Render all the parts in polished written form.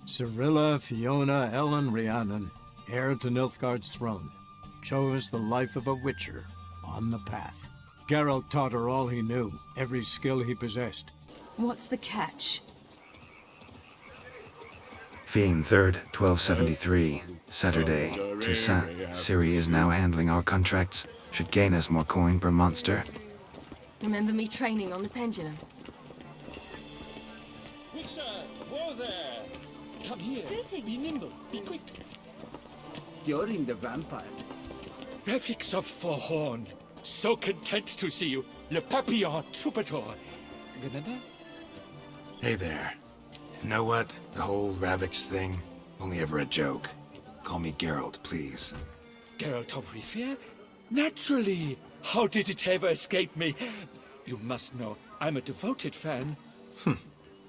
Cirilla, Fiona, Ellen, Rhiannon, heir to Nilfgaard's throne, chose the life of a witcher on the path. Geralt taught her all he knew, every skill he possessed. What's the catch? Feainn 3rd, 1273, Saturday, Toussaint. Ciri is now handling our contracts. Should gain us more coin per monster. Remember me training on the pendulum? Witcher! Whoa there! Come here! Greetings. Be nimble, be quick! During the vampire. Refix of Forhorn! So content to see you! Le Papillon Troubadour! Remember? Hey there. You know what? The whole Ravix thing? Only ever a joke. Call me Geralt, please. Geralt of Rivia? Naturally! How did it ever escape me? You must know, I'm a devoted fan.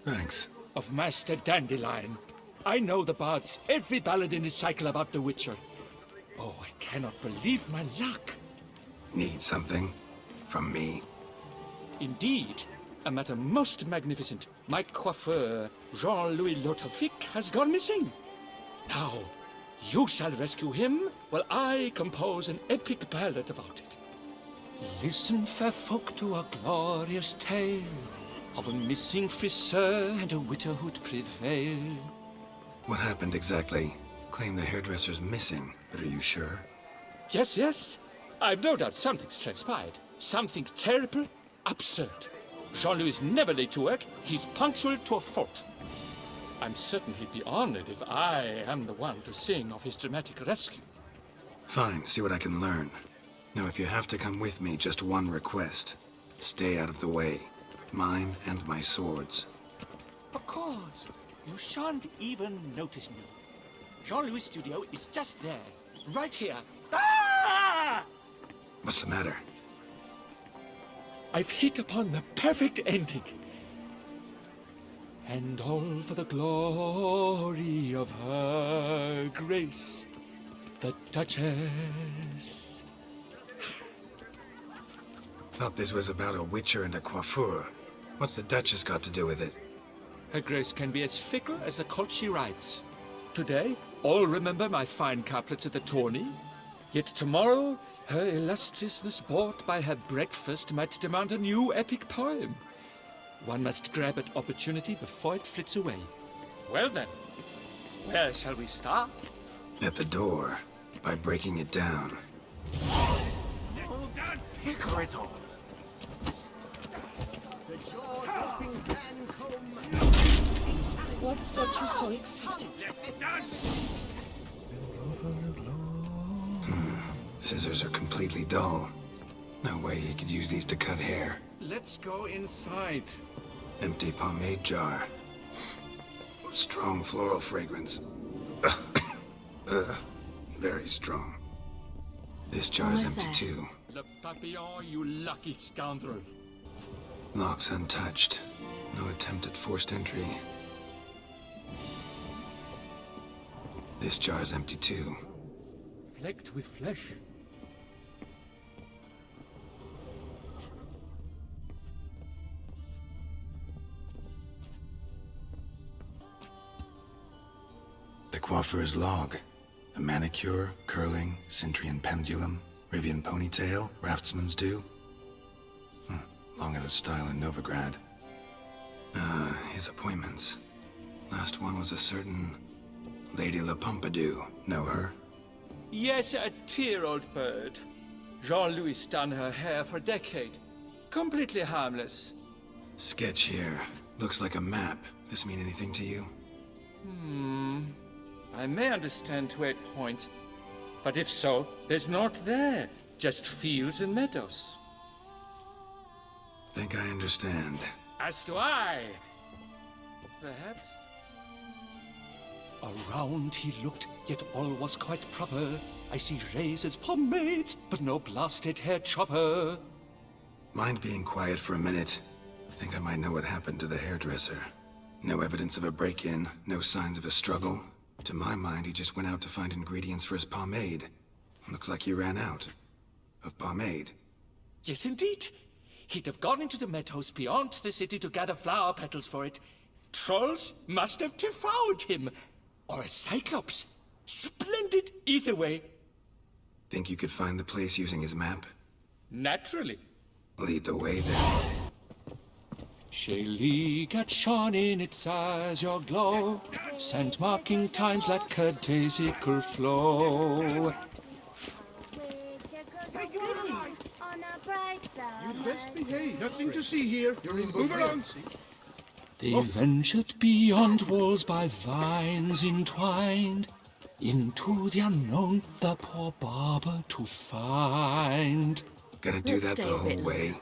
Thanks. Of Master Dandelion. I know the bards, every ballad in his cycle about the Witcher. Oh, I cannot believe my luck. Need something? From me? Indeed, a matter most magnificent. My coiffeur, Jean-Louis Lotovic, has gone missing. Now, you shall rescue him, while I compose an epic ballad about it. Listen, fair folk, to a glorious tale of a missing friseur and a widowhood prevail. What happened exactly? Claim the hairdresser's missing, but are you sure? Yes, yes. I've no doubt something's transpired. Something terrible, absurd. Jean-Louis is never late to work. He's punctual to a fault. I'm certain he'd be honored if I am the one to sing of his dramatic rescue. Fine, see what I can learn. Now, if you have to come with me, just one request. Stay out of the way. Mine and my swords. Of course. You shan't even notice me. Jean-Louis' studio is just there. Right here. Ah! What's the matter? I've hit upon the perfect ending. And all for the glory of her grace, the Duchess. Thought this was about a witcher and a coiffeur. What's the Duchess got to do with it? Her grace can be as fickle as the colt she rides. Today, all remember my fine couplets at the tourney. Yet tomorrow, her illustriousness bought by her breakfast might demand a new epic poem. One must grab at opportunity before it flits away. Well then, where shall we start? At the door, by breaking it down. What's got you so excited? Scissors are completely dull. No way he could use these to cut hair. Let's go inside. Empty pomade jar. Strong floral fragrance. Very strong. This jar's Almost empty there. too. Le Papillon, you lucky scoundrel. Locks untouched. No attempt at forced entry. This jar's empty too. Flecked with flesh. The coiffeur's log. A manicure, curling, Cintrian pendulum, Rivian ponytail, raftsman's due. Long out of style in Novigrad. His appointments. Last one was a certain Lady La Pompadour. Know her? Yes, a dear old bird. Jean-Louis done her hair for a decade. Completely harmless. Sketch here. Looks like a map. This mean anything to you? I may understand where it points, but if so, there's naught there. Just fields and meadows. Think I understand. As do I. Perhaps. Around he looked, yet all was quite proper. I see razors, pomades, but no blasted hair chopper. Mind being quiet for a minute? Think I might know what happened to the hairdresser. No evidence of a break-in, no signs of a struggle. To my mind, he just went out to find ingredients for his pomade. Looks like he ran out. Of pomade. Yes, indeed. He'd have gone into the meadows beyond the city to gather flower petals for it. Trolls must have devoured him. Or a cyclops. Splendid either way. Think you could find the place using his map? Naturally. Lead the way then. Shaylee gat shone in its eyes your glow, scent marking times like courtesical flow. You'd best behave. Nothing to see here. You're in Move along. They ventured beyond walls by vines entwined, into the unknown the poor barber to find. Gonna do Let's that stay the a bit whole way?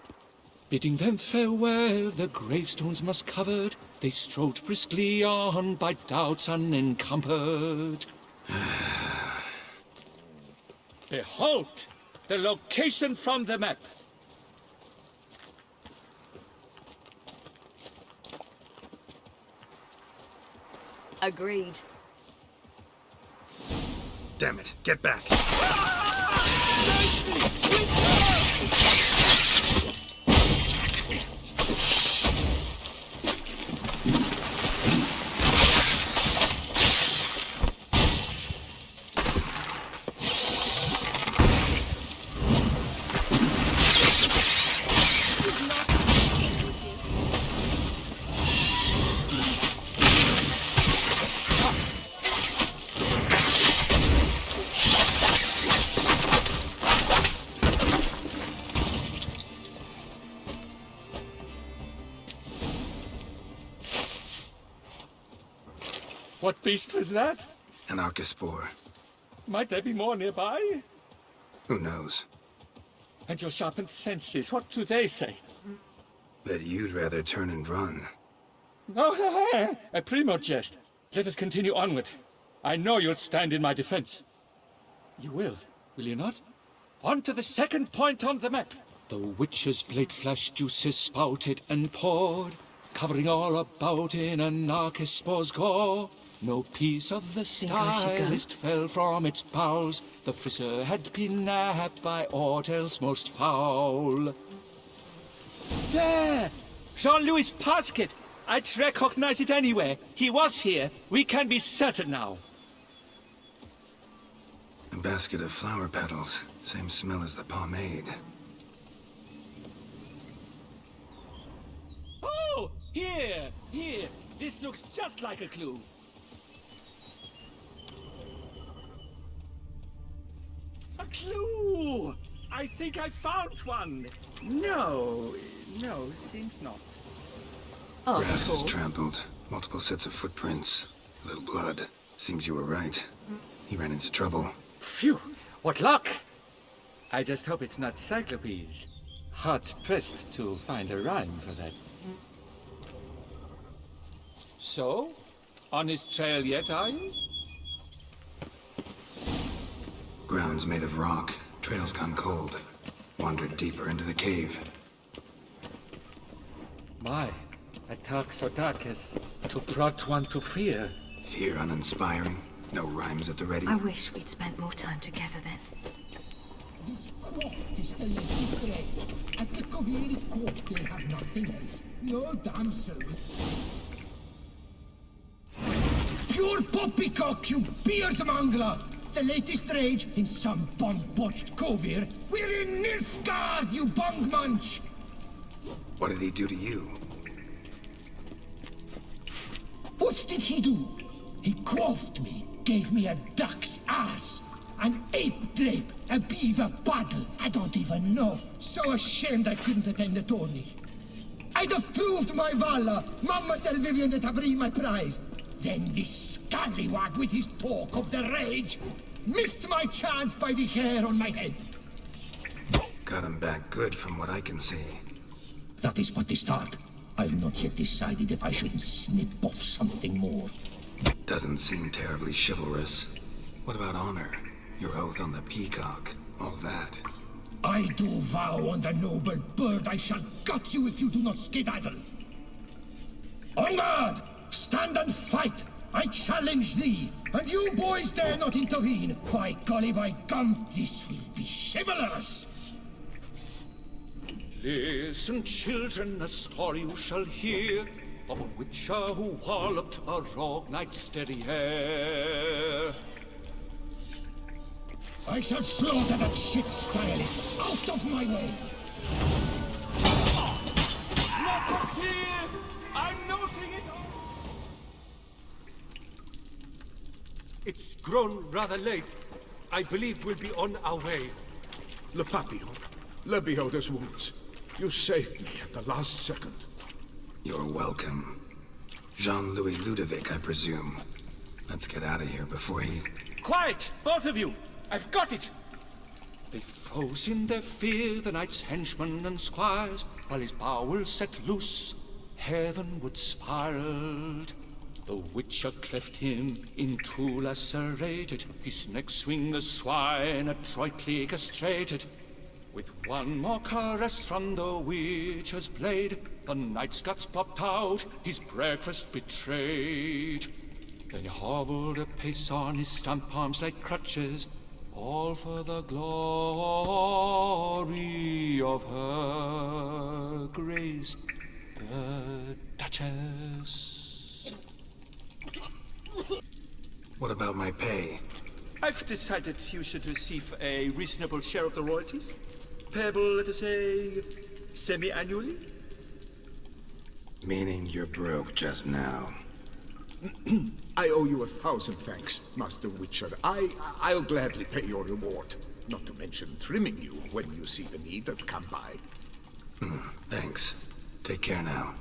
Bidding them farewell, the gravestones musk covered, they strode briskly on by doubts unencumbered. Behold, the location from the map. Agreed. Damn it, get back. What beast was that? An archospore. Might there be more nearby? Who knows? And your sharpened senses, what do they say? That you'd rather turn and run. Oh, a primo jest. Let us continue onward. I know you'll stand in my defense. You will you not? On to the second point on the map. The witch's blade flash juices spouted and poured, covering all about in an archospore's gore. No piece of the Think I should go? stylist fell from its bowels. The frisser had been nabbed by aught else most foul. There! Jean-Louis' basket! I'd recognize it anywhere. He was here. We can be certain now. A basket of flower petals. Same smell as the pomade. Oh! Here! Here! This looks just like a clue. A clue! I think I found one. No, seems not. Oh, Grass of is course. trampled. Multiple sets of footprints. A little blood. Seems you were right. He ran into trouble. Phew! What luck! I just hope it's not Cyclopes. Hard-pressed to find a rhyme for that. So? On his trail yet, are you? Ground's made of rock. Trail's gone cold. Wandered deeper into the cave. My, a talk so dark as to brought one to fear. Fear uninspiring. No rhymes at the ready. I wish we'd spent more time together then. This court is the latest grade. At the Covieri court they have nothing else. No damsel. Pure poppycock, you beard mangler! The latest rage in some bomb-botched Kovir. We're in Nilfgaard, you bung munch! What did he do to you? What did he do? He quaffed me, gave me a duck's ass, an ape drape, a beaver paddle. I don't even know. So ashamed I couldn't attend the tourney. I'd have proved my valor, Mademoiselle Vivienne de Tabry my prize. Then this scallywag with his talk of the rage missed my chance by the hair on my head. Got him back good from what I can see. That is but the start. I've not yet decided if I shouldn't snip off something more. Doesn't seem terribly chivalrous. What about honor? Your oath on the peacock? All that. I do vow on the noble bird I shall gut you if you do not skedaddle. On guard! Stand and fight! I challenge thee! And you boys dare not intervene! By golly, by gum, this will be chivalrous! Listen, children, a story you shall hear. of a witcher who walloped a rogue knight's derriere. I shall slaughter that shit stylist out of my way! Not for fear! I'm noting it all! It's grown rather late. I believe we'll be on our way. Le Papillon, le Beholder's wounds. You saved me at the last second. You're welcome. Jean-Louis Ludovic, I presume. Let's get out of here before he... Quiet, both of you! I've got it! They froze in their fear, the knight's henchmen and squires, while his bowels set loose, heavenward spiraled. The witcher cleft him in two lacerated, his neck swing the swine adroitly castrated. With one more caress from the witcher's blade, the knight's guts popped out, his breakfast betrayed. Then he hobbled a pace on his stump arms like crutches, all for the glory of her grace, the Duchess. What about my pay? I've decided you should receive a reasonable share of the royalties. Payable, let us say, semi-annually? Meaning you're broke just now. I owe you 1,000 thanks, Master Witcher. I'll gladly pay your reward. Not to mention trimming you when you see the need and come by. Thanks. Take care now.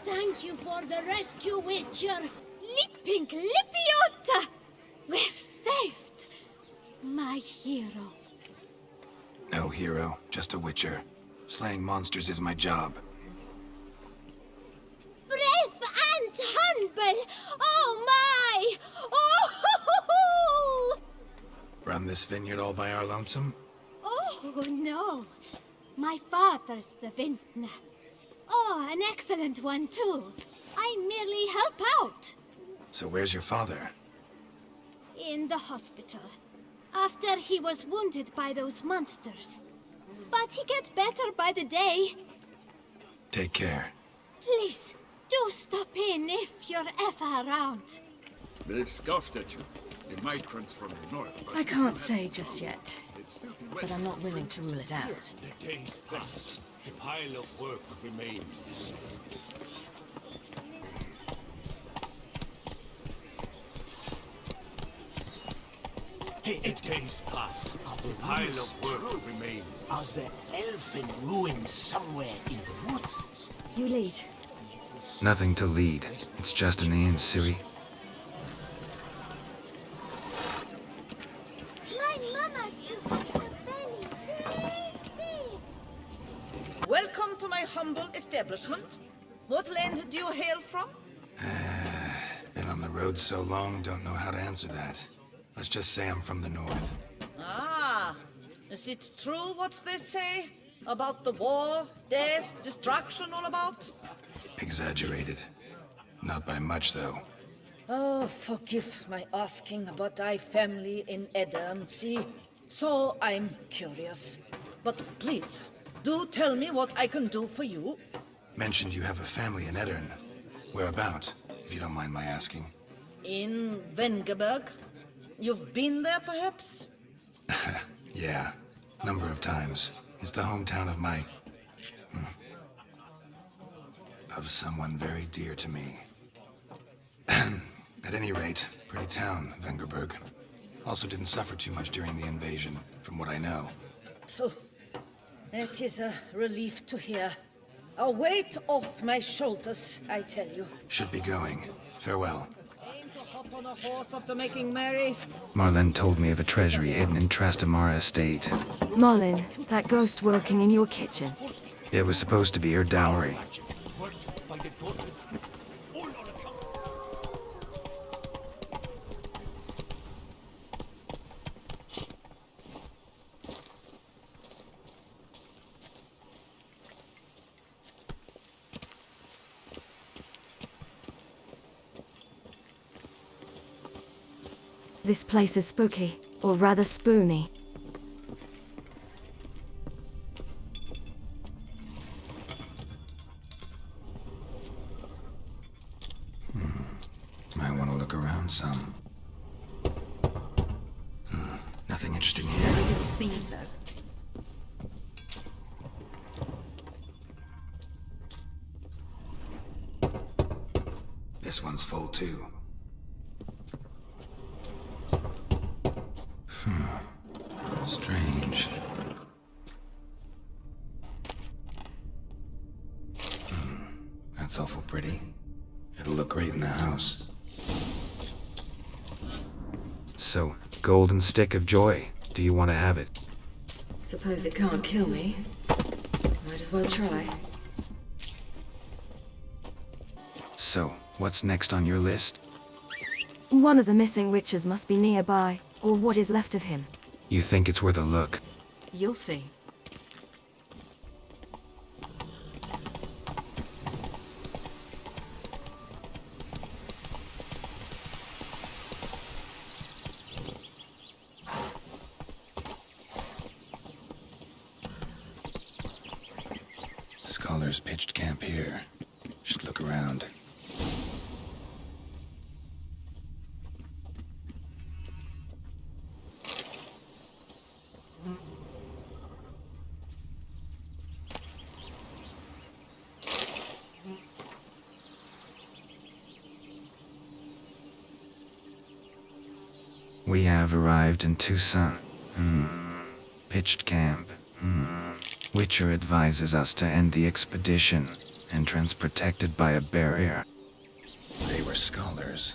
Thank you for the rescue, Witcher. Lippink Lippiota! We're saved. My hero. No hero, just a witcher. Slaying monsters is my job. Brave and humble! Oh my! Oh! Run this vineyard all by our lonesome? Oh no. My father's the vintner. Oh, an excellent one too. I merely help out. So where's your father? In the hospital. After he was wounded by those monsters. But he gets better by the day. Take care. Please, do stop in if you're ever around. They scoffed at you. The migrants from the north. I can't say just yet, but I'm not willing to rule it out. The days pass. The pile of work remains the same. The days pass. The pile of work remains the same. Are there elfin ruins somewhere in the woods? You lead. Nothing to lead. It's just an inn, Ciri. Mama's too hot for belly this big. Welcome to my humble establishment. What land do you hail from? Been on the road so long, don't know how to answer that. Let's just say I'm from the north. Ah, is it true what they say? About the war, death, destruction all about? Exaggerated. Not by much, though. Oh, forgive my asking, but I family in Edirne, see? So I'm curious. But please, do tell me what I can do for you. Mentioned you have a family in Edirne. Whereabout, if you don't mind my asking? In Vengerberg. You've been there, perhaps? Yeah, number of times. It's the hometown of my... of someone very dear to me. At any rate, pretty town, Vengerberg. Also didn't suffer too much during the invasion, from what I know. Oh, that is a relief to hear. A weight off my shoulders, I tell you. Should be going. Farewell. Aim to hop on a horse after making merry. Marlin told me of a treasury hidden in Trastamara estate. Marlin, that ghost working in your kitchen. It was supposed to be her dowry. This place is spooky, or rather spoony. Might want to look around some. Nothing interesting here. It didn't seem so. This one's full too. Strange. That's awful pretty. It'll look great in the house. So, golden stick of joy. Do you want to have it? Suppose it can't kill me. Might as well try. So, what's next on your list? One of the missing witches must be nearby, or what is left of him. You think it's worth a look? You'll see. Scholars pitched camp here. Should look around. We have arrived in Toussaint. Pitched camp. Witcher advises us to end the expedition. Entrance protected by a barrier. They were scholars.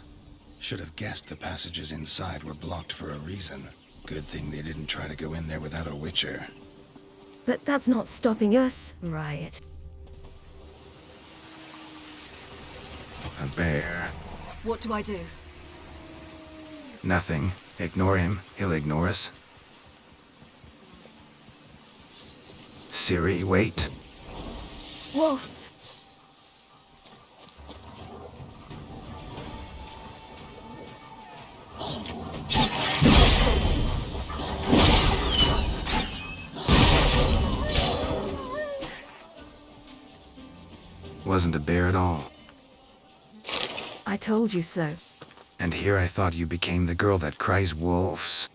Should have guessed the passages inside were blocked for a reason. Good thing they didn't try to go in there without a witcher. But that's not stopping us, right? A bear. What do I do? Nothing. Ignore him. He'll ignore us. Ciri, wait. Wolves! Wasn't a bear at all. I told you so. And here I thought you became the girl that cries wolves.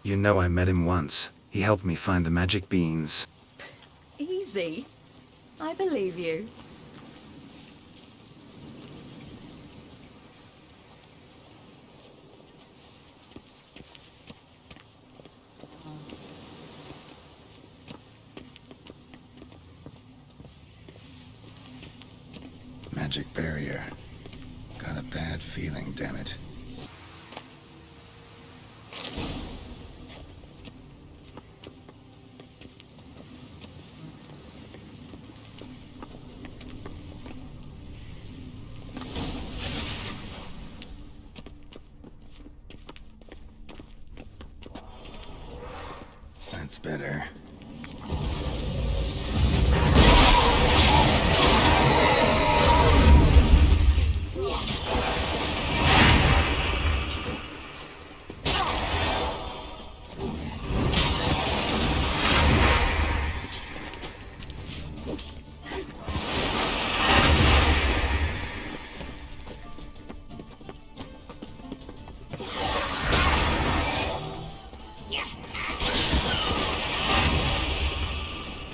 You know I met him once. He helped me find the magic beans. Easy. I believe you. Magic barrier. Got a bad feeling, damn it. That's better.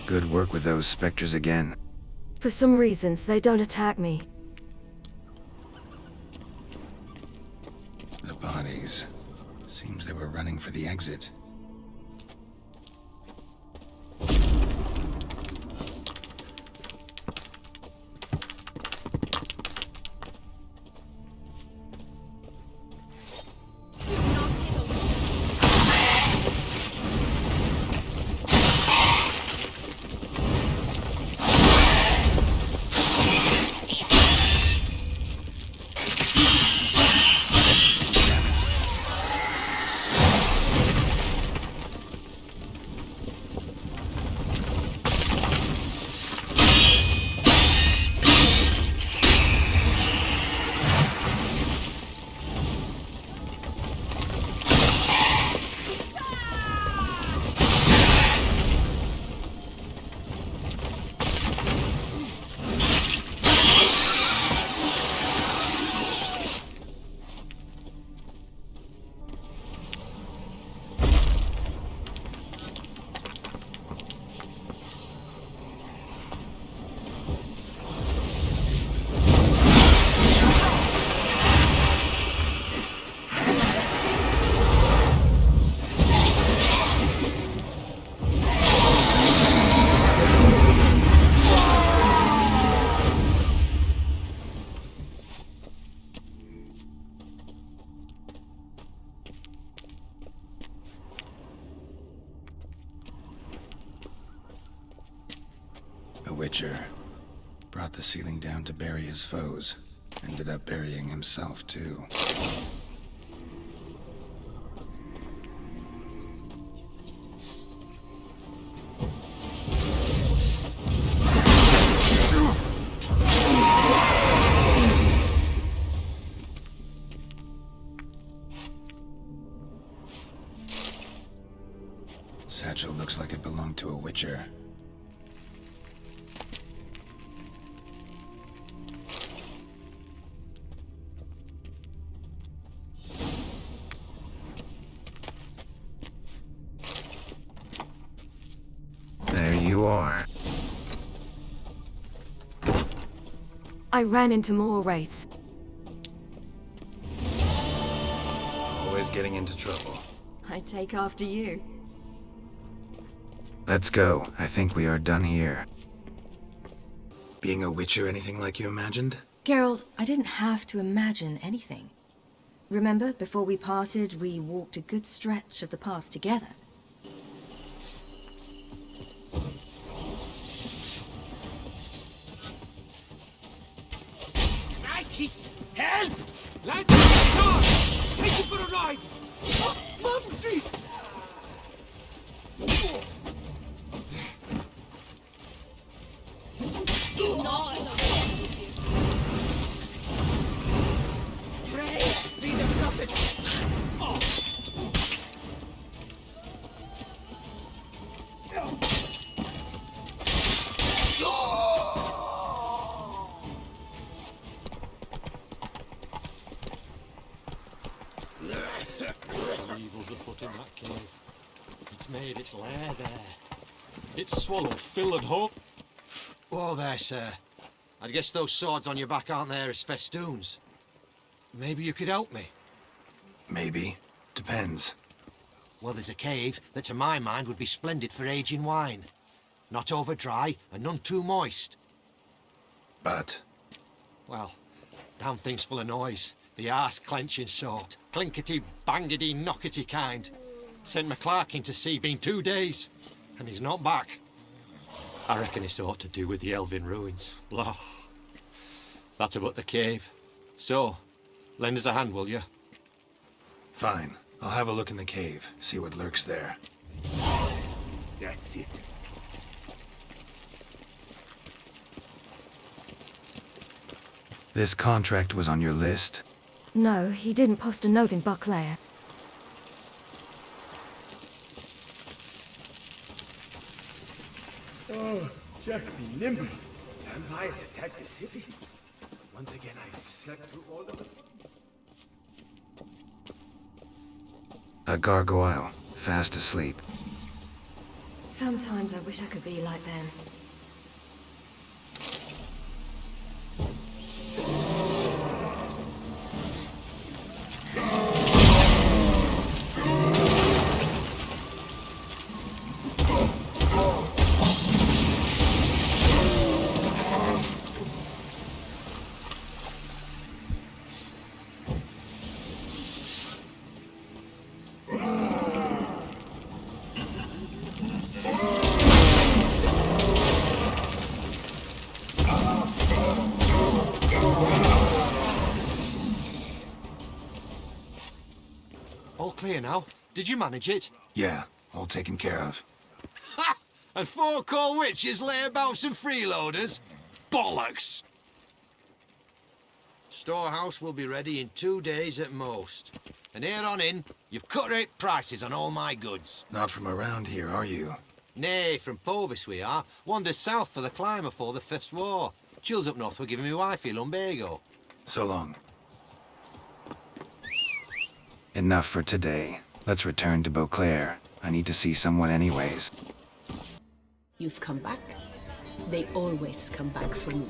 Good work with those specters again. For some reasons, they don't attack me. The bodies. Seems they were running for the exit. A Witcher. Brought the ceiling down to bury his foes. Ended up burying himself, too. Satchel looks like it belonged to a Witcher. There you are. I ran into more wraiths. Always getting into trouble. I take after you. Let's go. I think we are done here. Being a Witcher anything like you imagined? Geralt, I didn't have to imagine anything. Remember, before we parted, we walked a good stretch of the path together. Nikes! Help! Lads, stop! Take you for a ride! Oh, Mumsy! Pray, be the prophet! Oh. Evil's afoot in that cave. It's made its lair there. It's swallowed Phil and Hope. Whoa there, sir. I guess those swords on your back aren't there as festoons. Maybe you could help me? Maybe. Depends. Well, there's a cave that to my mind would be splendid for aging wine. Not over dry and none too moist. But? Well, damn thing's full of noise. The arse-clenching sort. Clinkety, bangety, knockety kind. Sent McClarkin to sea, been 2 days. And he's not back. I reckon it's ought to do with the elven ruins. Blah. That about the cave. So, lend us a hand, will you? Fine. I'll have a look in the cave, see what lurks there. That's it. This contract was on your list? No, he didn't post a note in Bucklair. Oh, Jack, be nimble. Vampires attacked the city. Once again, I've slept through all of it. A gargoyle, fast asleep. Sometimes I wish I could be like them. All clear now? Did you manage it? Yeah, all taken care of. Ha! And 4 core witches layabouts and freeloaders? Bollocks! Storehouse will be ready in 2 days at most. And here on in, you've cut rate prices on all my goods. Not from around here, are you? Nay, from Povis we are. Wandered south for the climber for the First War. Chills up north were giving me wifey lumbago. So long. Enough for today. Let's return to Beauclair. I need to see someone anyways. You've come back. They always come back for me.